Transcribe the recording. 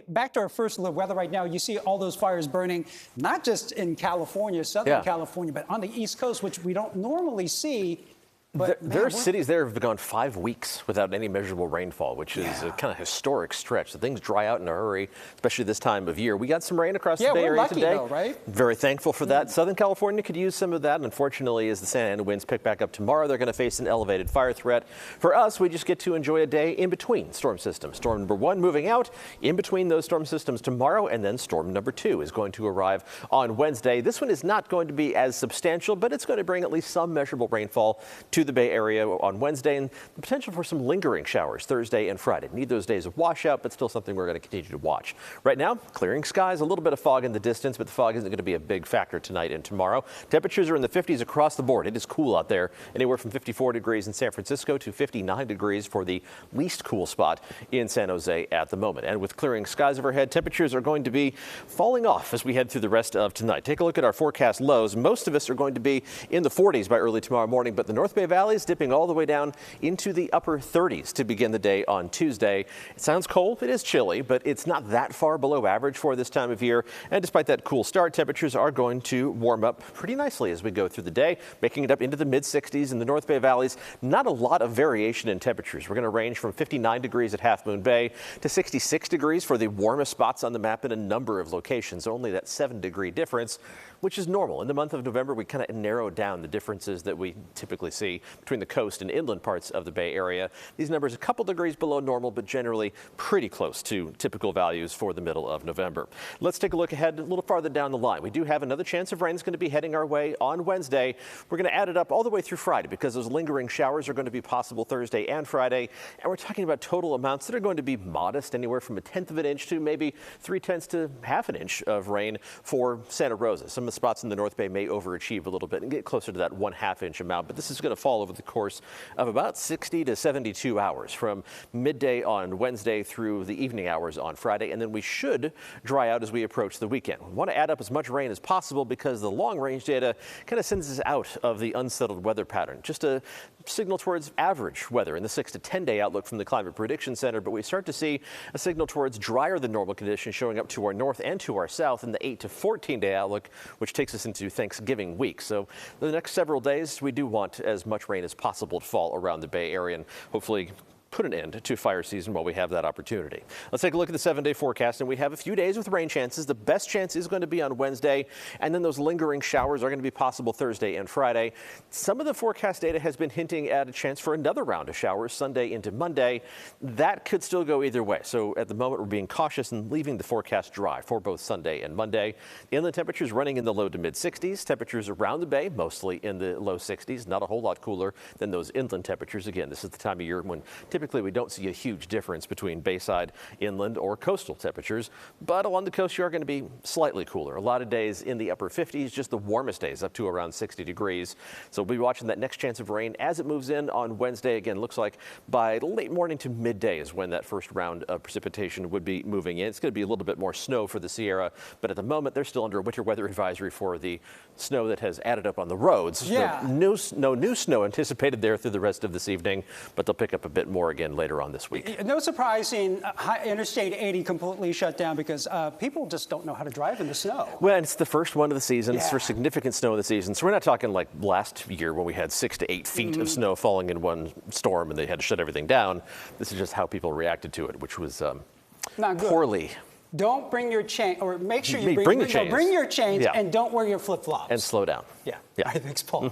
Back to our first look, weather right now, you see all those fires burning, not just in California, Southern California, but on the East Coast, which we don't normally see. But there are cities there have gone 5 weeks without any measurable rainfall, which is a kind of historic stretch. So things dry out in a hurry, especially this time of year. We got some rain across the Bay Area today. Though, right? Very thankful for that. Southern California could use some of that. Unfortunately, as the Santa Ana winds pick back up tomorrow, they're going to face an elevated fire threat. For us, we just get to enjoy a day in between storm systems. Storm number 1 moving out in between those storm systems tomorrow, and then storm number 2 is going to arrive on Wednesday. This one is not going to be as substantial, but it's going to bring at least some measurable rainfall to the Bay Area on Wednesday, and the potential for some lingering showers Thursday and Friday. Need those days of washout, but still something we're going to continue to watch. Right now, clearing skies, a little bit of fog in the distance, but the fog isn't going to be a big factor tonight and tomorrow. Temperatures are in the 50s across the board. It is cool out there, anywhere from 54 degrees in San Francisco to 59 degrees for the least cool spot in San Jose at the moment. And with clearing skies overhead, temperatures are going to be falling off as we head through the rest of tonight. Take a look at our forecast lows. Most of us are going to be in the 40s by early tomorrow morning, but the North Bay Valley is dipping all the way down into the upper 30s to begin the day on Tuesday. It sounds cold, it is chilly, but it's not that far below average for this time of year. And despite that cool start, temperatures are going to warm up pretty nicely as we go through the day, making it up into the mid 60s in the North Bay Valleys. Not a lot of variation in temperatures. We're going to range from 59 degrees at Half Moon Bay to 66 degrees for the warmest spots on the map in a number of locations. Only that 7-degree difference, which is normal. In the month of November, we kind of narrowed down the differences that we typically see between the coast and inland parts of the Bay Area. These numbers a couple degrees below normal, but generally pretty close to typical values for the middle of November. Let's take a look ahead a little farther down the line. We do have another chance of rain is going to be heading our way on Wednesday. We're going to add it up all the way through Friday because those lingering showers are going to be possible Thursday and Friday. And we're talking about total amounts that are going to be modest, anywhere from 1/10 of an inch to maybe 3/10 to 1/2 an inch of rain for Santa Rosa. Some of the spots in the North Bay may overachieve a little bit and get closer to that 1/2 inch amount, but this is going to fall over the course of about 60 to 72 hours from midday on Wednesday through the evening hours on Friday, and then we should dry out as we approach the weekend. We want to add up as much rain as possible because the long-range data kind of sends us out of the unsettled weather pattern. Just a signal towards average weather in the 6 to 10-day outlook from the Climate Prediction Center, but we start to see a signal towards drier than normal conditions showing up to our north and to our south in the 8 to 14-day outlook, which takes us into Thanksgiving week. So the next several days, we do want as much rain as possible to fall around the Bay Area and hopefully put an end to fire season while we have that opportunity. Let's take a look at the 7-day forecast, and we have a few days with rain chances. The best chance is going to be on Wednesday, and then those lingering showers are going to be possible Thursday and Friday. Some of the forecast data has been hinting at a chance for another round of showers Sunday into Monday. That could still go either way. So at the moment, we're being cautious and leaving the forecast dry for both Sunday and Monday. Inland temperatures running in the low to mid 60s. Temperatures around the bay, mostly in the low 60s. Not a whole lot cooler than those inland temperatures. Again, this is the time of year when typically we don't see a huge difference between bayside, inland, or coastal temperatures, but along the coast you are going to be slightly cooler. A lot of days in the upper 50s, just the warmest days up to around 60 degrees. So we'll be watching that next chance of rain as it moves in on Wednesday. Again, looks like by late morning to midday is when that first round of precipitation would be moving in. It's going to be a little bit more snow for the Sierra, but at the moment they're still under a winter weather advisory for the snow that has added up on the roads. No new snow anticipated there through the rest of this evening, but they'll pick up a bit more again later on this week. No surprising, Interstate 80 completely shut down because people just don't know how to drive in the snow. Well, it's the first one of the season. It's for significant snow of the season. So we're not talking like last year when we had 6 to 8 feet of snow falling in one storm and they had to shut everything down. This is just how people reacted to it, which was not good. Poorly. Don't bring your chain, or make sure you bring the chains. Bring your chains and don't wear your flip-flops. And slow down. Yeah. Thanks, Paul.